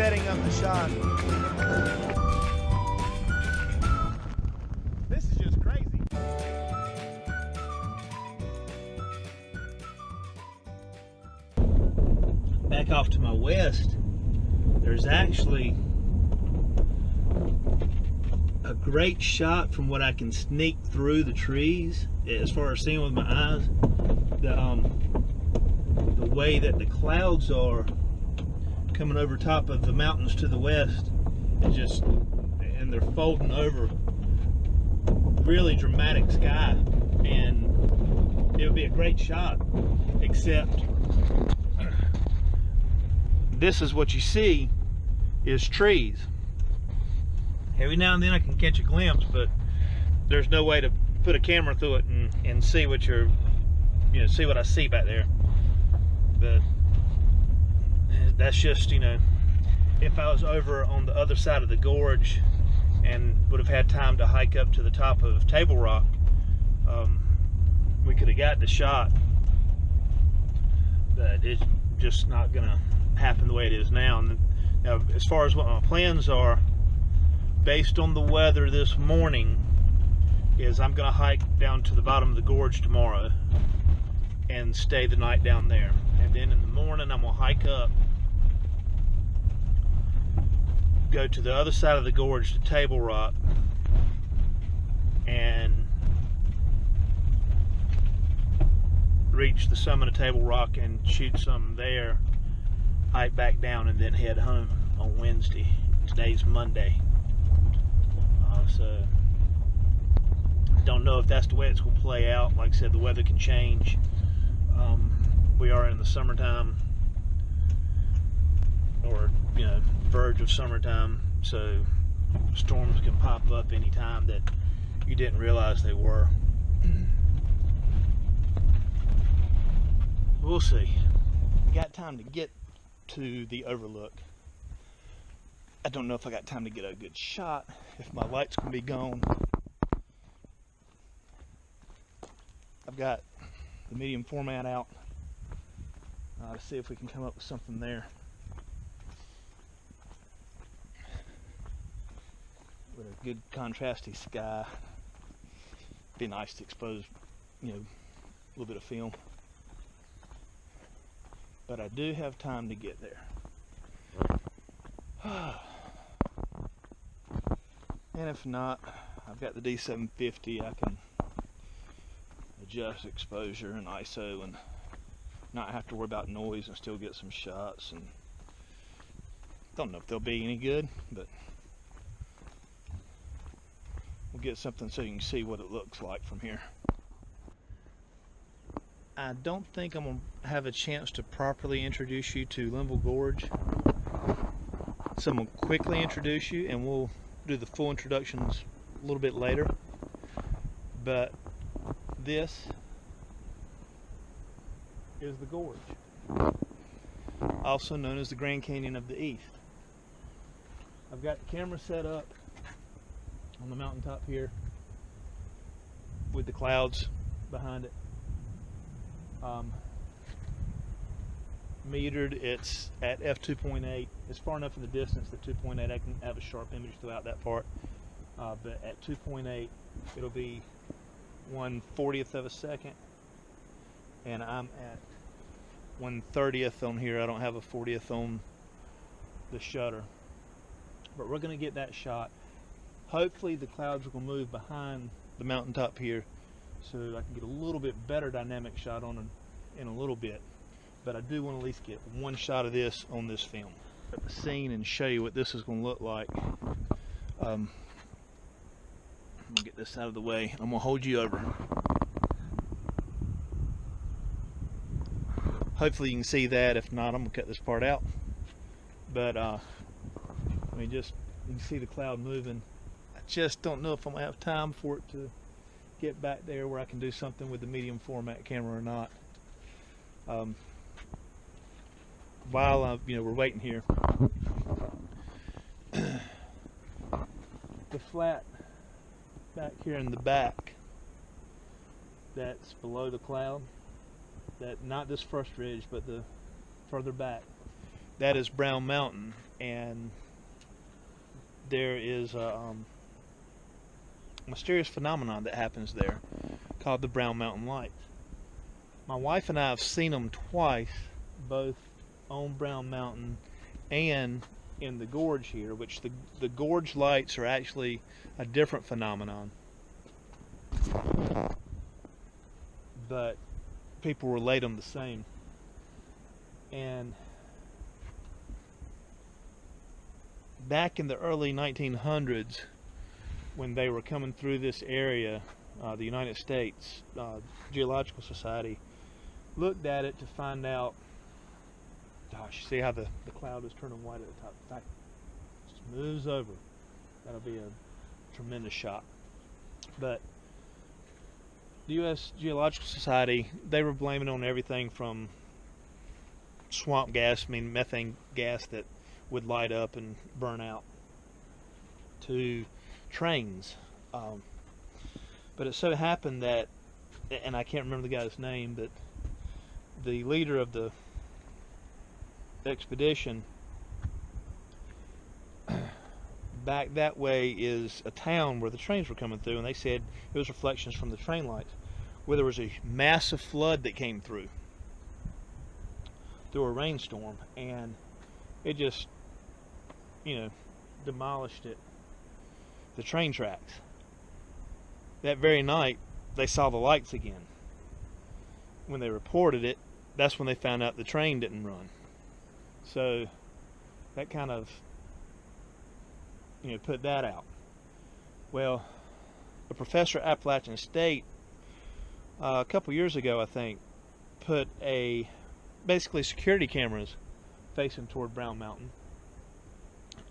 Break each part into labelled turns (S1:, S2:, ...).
S1: setting up the shot. This is just crazy. Back off to my west, there's actually a great shot from what I can sneak through the trees as far as seeing with my eyes. The way that the clouds are coming over top of the mountains to the west is just, and they're folding over, really dramatic sky, and it would be a great shot, except this is what you see is trees. Every now and then I can catch a glimpse, but there's no way to put a camera through it and see what you're, you know, see what I see back there. But that's just, you know, if I was over on the other side of the gorge and would have had time to hike up to the top of Table Rock, we could have got the shot. But it's just not gonna happen the way it is now. And now, as far as what my plans are, based on the weather this morning, is I'm gonna hike down to the bottom of the gorge tomorrow and stay the night down there. And then in the morning I'm gonna hike up, go to the other side of the gorge to Table Rock, and reach the summit of Table Rock and shoot some there, hike back down, and then head home on Wednesday. Today's Monday. So I don't know if that's the way it's going to play out. Like I said, the weather can change. We are in the summertime, or, you know, verge of summertime, so storms can pop up anytime that you didn't realize they were. We'll see. I got time to get to the overlook. I don't know if I got time to get a good shot, if my light's gonna be gone. I've got the medium format out to see if we can come up with something there. With a good contrasty sky. Be nice to expose, you know, a little bit of film. But I do have time to get there. And if not, I've got the D750. I can adjust exposure and ISO and not have to worry about noise and still get some shots. And don't know if they'll be any good, but we'll get something so you can see what it looks like from here. I don't think I'm going to have a chance to properly introduce you to Linville Gorge. So I'm going to quickly introduce you, and we'll do the full introductions a little bit later. But this is the gorge, also known as the Grand Canyon of the East. I've got the camera set up on the mountaintop here with the clouds behind it. Metered, it's at f2.8. It's far enough in the distance that 2.8 I can have a sharp image throughout that part, but at 2.8 it'll be 1/40th of a second, and I'm at 1/30th on here. I don't have a 40th on the shutter, but we're going to get that shot. Hopefully the clouds are going to move behind the mountaintop here, so I can get a little bit better dynamic shot on it in a little bit. But I do want to at least get one shot of this on this film, set the scene and show you what this is going to look like. I'm going to get this out of the way. I'm going to hold you over. Hopefully you can see that. If not, I'm going to cut this part out. But I mean, just you can see the cloud moving. I just don't know if I'm going to have time for it to get back there where I can do something with the medium format camera or not. While we're waiting here, the flat back here in the back, that's below the cloud, that not this first ridge but the further back, that is Brown Mountain, and there is a mysterious phenomenon that happens there called the Brown Mountain Lights. My wife and I have seen them twice, both on Brown Mountain and in the gorge here, which the gorge lights are actually a different phenomenon, but people relate them the same. And back in the early 1900s, when they were coming through this area, the United States Geological Society looked at it to find out, gosh, see how the cloud is turning white at the top. In fact, it just moves over. That'll be a tremendous shot. But the U.S. Geological Society, they were blaming on everything from swamp gas, I mean methane gas that would light up and burn out, to trains. But it so happened that, and I can't remember the guy's name, but the leader of the expedition back that way is a town where the trains were coming through, and they said it was reflections from the train lights, where there was a massive flood that came through a rainstorm, and it just, demolished the train tracks. That very night they saw the lights again. When they reported it, that's when they found out the train didn't run. So that kind of put that out. Well, a professor at Appalachian State a couple years ago, I think, put basically security cameras facing toward Brown Mountain,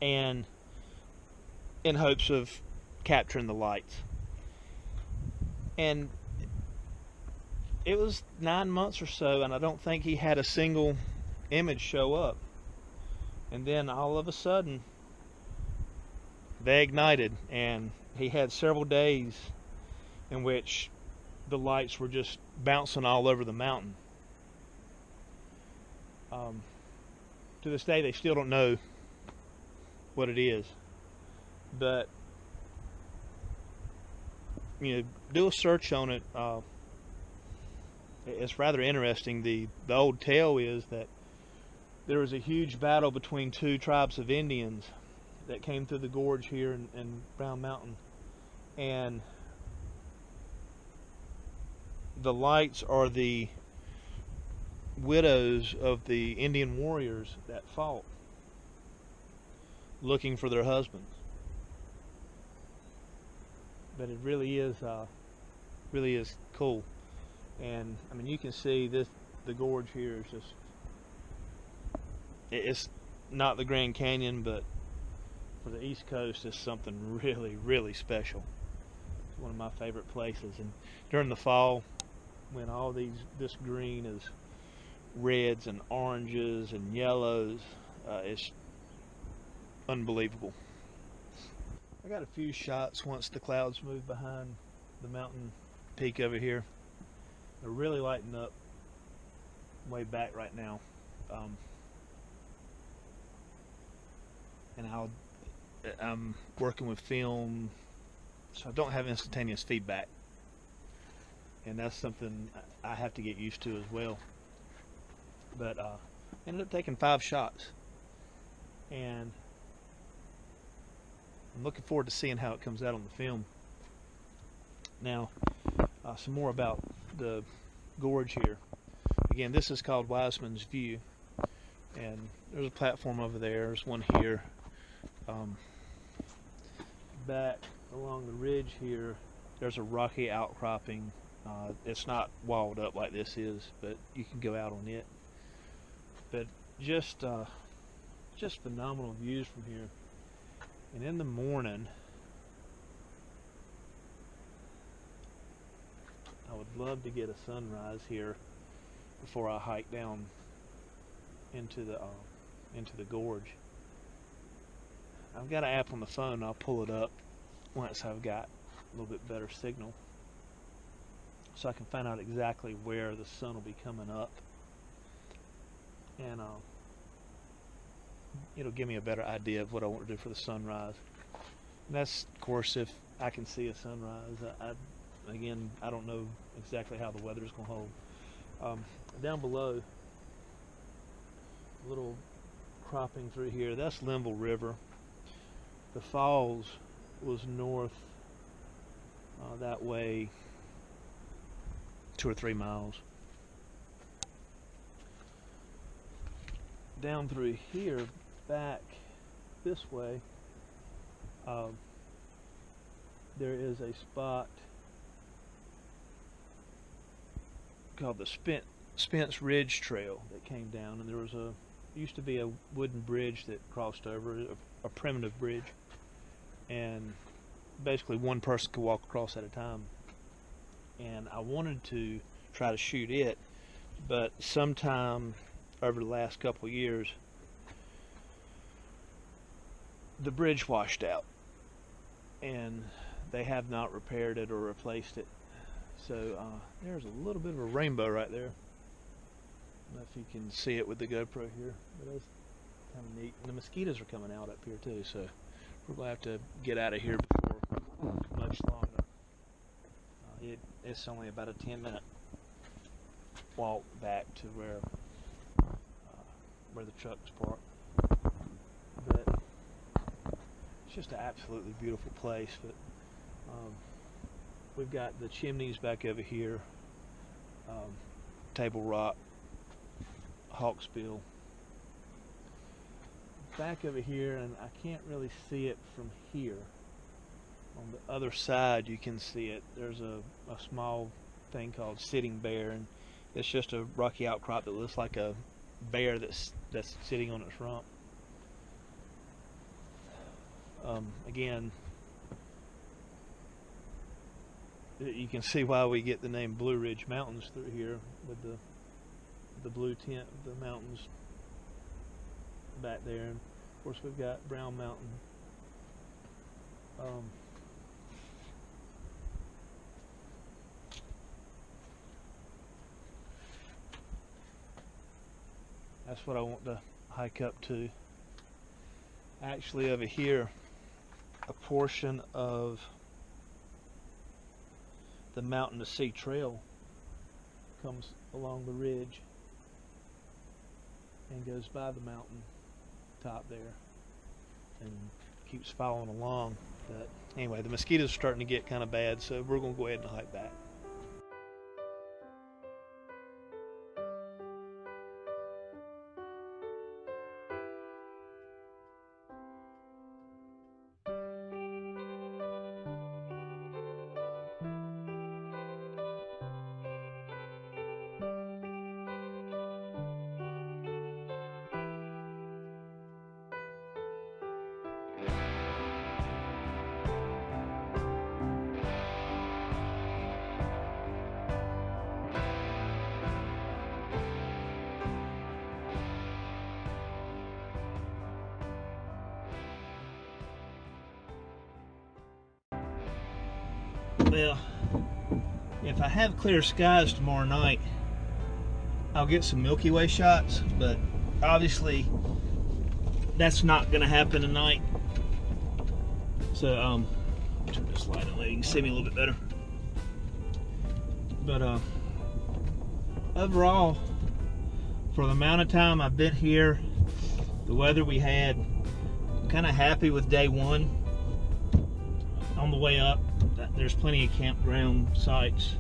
S1: and in hopes of capturing the lights. And it was 9 months or so, and I don't think he had a single image show up. And then all of a sudden they ignited, and he had several days in which the lights were just bouncing all over the mountain. To this day they still don't know what it is, but do a search on it. It's rather interesting. The old tale is that there was a huge battle between two tribes of Indians that came through the gorge here in Brown Mountain, and the lights are the widows of the Indian warriors that fought, looking for their husbands. But it really is cool. And I mean, you can see the gorge here is just, it's not the Grand Canyon, but for the East Coast it's something really, really special. It's one of my favorite places. And during the fall, when all this green is reds and oranges and yellows, it's unbelievable. I got a few shots once the clouds move behind the mountain peak over here. They're really lighting up way back right now. And I'm working with film, so I don't have instantaneous feedback, and that's something I have to get used to as well. But ended up taking 5 shots, and I'm looking forward to seeing how it comes out on the film. Now, some more about the gorge here. Again, this is called Wiseman's View, and there's a platform over there. There's one here. Back along the ridge here, there's a rocky outcropping. It's not walled up like this is, but you can go out on it. But just phenomenal views from here. And in the morning, I would love to get a sunrise here before I hike down into the gorge. I've got an app on the phone. I'll pull it up once I've got a little bit better signal, so I can find out exactly where the sun will be coming up. And it'll give me a better idea of what I want to do for the sunrise. And that's, of course, if I can see a sunrise. Again, I don't know exactly how the weather is going to hold. Down below, a little cropping through here, that's Linville River. The falls was north that way 2 or 3 miles. Down through here, back this way, there is a spot called the Spence Ridge Trail that came down, and there was used to be a wooden bridge that crossed over, a primitive bridge, and basically one person could walk across at a time. And I wanted to try to shoot it, but sometime over the last couple of years, the bridge washed out, and they have not repaired it or replaced it. So there's a little bit of a rainbow right there. I don't know if you can see it with the GoPro here, but that's kind of neat. And the mosquitoes are coming out up here too, so we're going to have to get out of here before much longer. It's only about a 10-minute walk back to where the truck's parked. But it's just an absolutely beautiful place. But we've got the chimneys back over here, Table Rock, Hawksbill. Back over here, and I can't really see it from here. On the other side, you can see it. There's a small thing called Sitting Bear, and it's just a rocky outcrop that looks like a bear that's sitting on its rump. Again, you can see why we get the name Blue Ridge Mountains through here, with the blue tint of the mountains back there. And of course we've got Brown Mountain. That's what I want to hike up to. Actually, over here, a portion of the Mountain to Sea Trail comes along the ridge and goes by the mountain top there and keeps following along. But anyway, the mosquitoes are starting to get kind of bad, so we're going to go ahead and hike back. Well, if I have clear skies tomorrow night, I'll get some Milky Way shots, but obviously that's not going to happen tonight. So turn this light on, you can see me a little bit better. But overall, for the amount of time I've been here, the weather we had, I'm kind of happy with day one. On the way up, there's plenty of campground sites,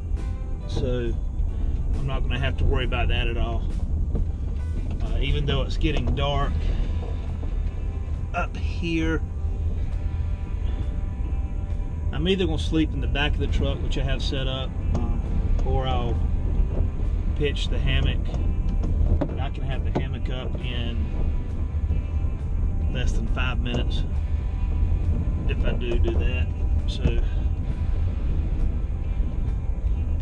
S1: so I'm not going to have to worry about that at all. Even though it's getting dark up here, I'm either going to sleep in the back of the truck, which I have set up, or I'll pitch the hammock. I can have the hammock up in less than 5 minutes if I do that. So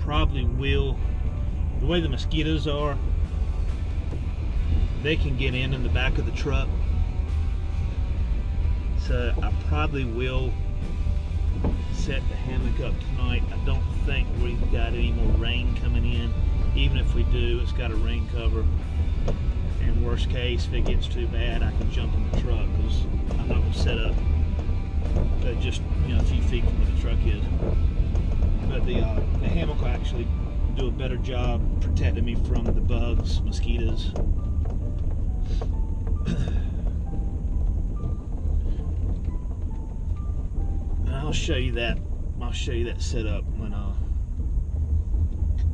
S1: probably will, the way the mosquitoes are, they can get in the back of the truck, so I probably will set the hammock up tonight. I don't think we've got any more rain coming in. Even if we do, it's got a rain cover, And worst case, if it gets too bad, I can jump in the truck, because I'm not going to set up just, you know, a few feet from where the truck is. But the hammock will actually do a better job protecting me from the bugs, mosquitoes. And I'll show you that. I'll show you that setup when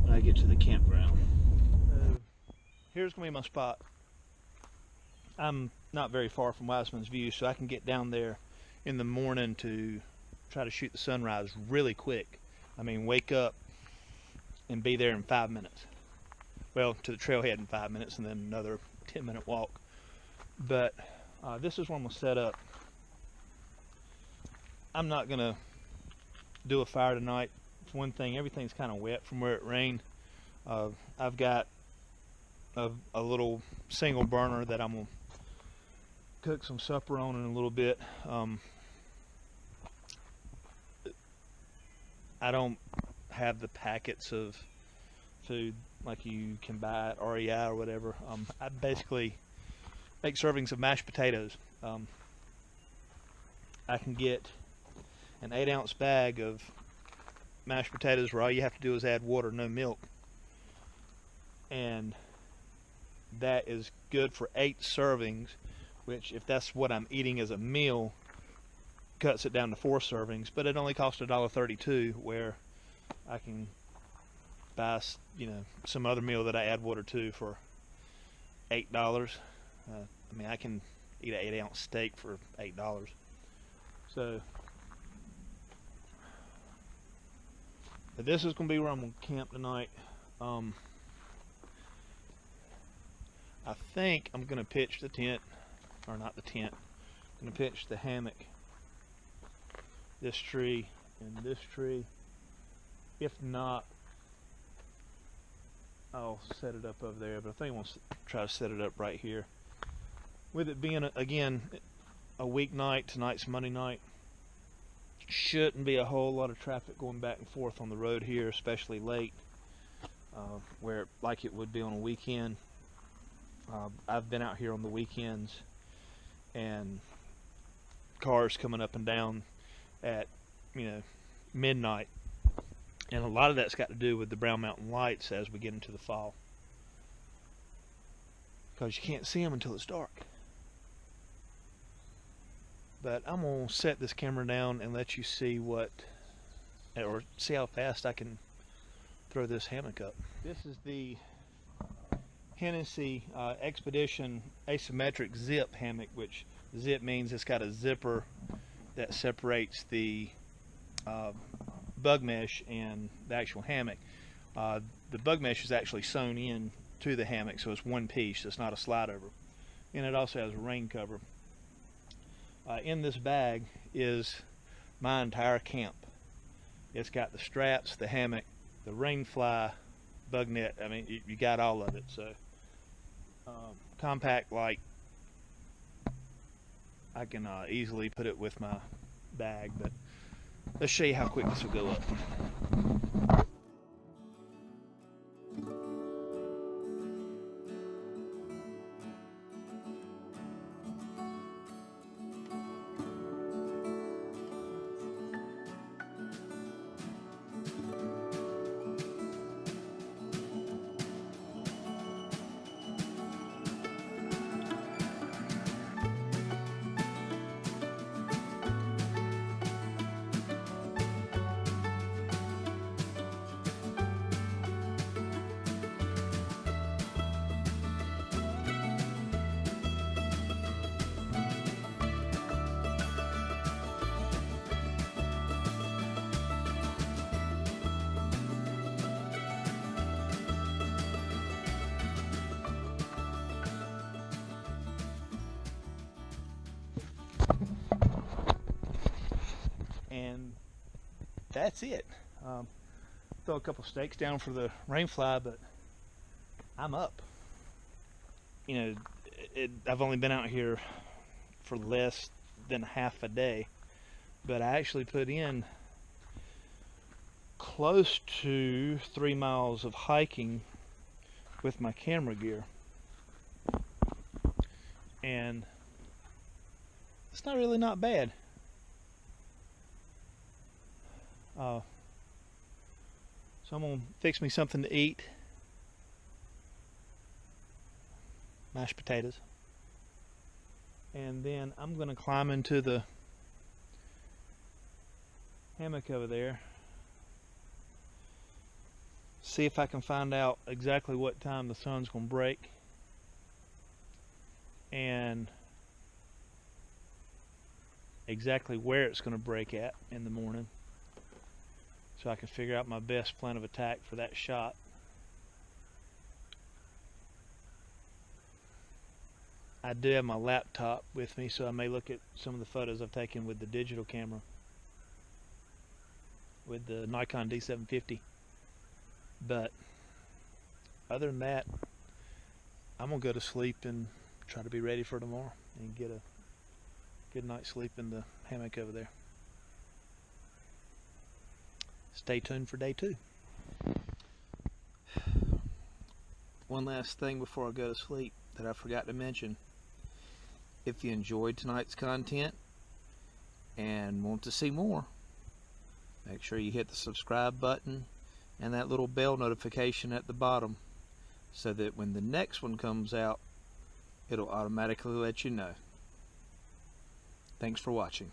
S1: I get to the campground. Here's gonna be my spot. I'm not very far from Wiseman's View, so I can get down there in the morning to try to shoot the sunrise really quick. I mean, wake up and be there in 5 minutes. Well, to the trailhead in 5 minutes, and then another 10-minute walk. But this is where I'm gonna set up. I'm not gonna do a fire tonight. For one thing, everything's kind of wet from where it rained. I've got a little single burner that I'm gonna cook some supper on in a little bit. I don't have the packets of food like you can buy at REI or whatever. I basically make servings of mashed potatoes. I can get an 8-ounce bag of mashed potatoes where all you have to do is add water, no milk, and that is good for 8 servings, which, if that's what I'm eating as a meal, cuts it down to 4 servings. But it only costs $1.32, where I can buy, you know, some other meal that I add water to for $8. I mean, I can eat an 8-ounce steak for $8. So, but this is going to be where I'm going to camp tonight. I think I'm going to pitch the tent, or not the tent, I'm going to pitch the hammock, this tree, and this tree. If not, I'll set it up over there, but I think I'm going to try to set it up right here. With it being, again, a weeknight, tonight's Monday night, shouldn't be a whole lot of traffic going back and forth on the road here, especially late, where like it would be on a weekend. I've been out here on the weekends, and cars coming up and down at, you know, midnight, and a lot of that's got to do with the Brown Mountain lights as we get into the fall, because you can't see them until it's dark. But I'm going to set this camera down and let you see see how fast I can throw this hammock up. This is the Hennessy Expedition asymmetric zip hammock, which zip means it's got a zipper that separates the bug mesh and the actual hammock. The bug mesh is actually sewn in to the hammock, so it's one piece, it's not a slide over. And it also has a rain cover. In this bag is my entire camp. It's got the straps, the hammock, the rain fly, bug net. I mean, you got all of it. So compact, like I can easily put it with my bag. But let's show you how quick this will go up. And that's it. Throw a couple stakes down for the rainfly, but I'm up. You know, I've only been out here for less than half a day, but I actually put in close to 3 miles of hiking with my camera gear. and it's not really not bad. So I'm gonna fix me something to eat. Mashed potatoes. And then I'm gonna climb into the hammock over there, see if I can find out exactly what time the sun's gonna break, and exactly where it's gonna break at in the morning, so I can figure out my best plan of attack for that shot. I do have my laptop with me, so I may look at some of the photos I've taken with the digital camera, with the Nikon D750. But other than that, I'm gonna go to sleep and try to be ready for tomorrow and get a good night's sleep in the hammock over there. Stay tuned for day 2. One last thing before I go to sleep that I forgot to mention. If you enjoyed tonight's content and want to see more, make sure you hit the subscribe button and that little bell notification at the bottom, so that when the next one comes out, it'll automatically let you know. Thanks for watching.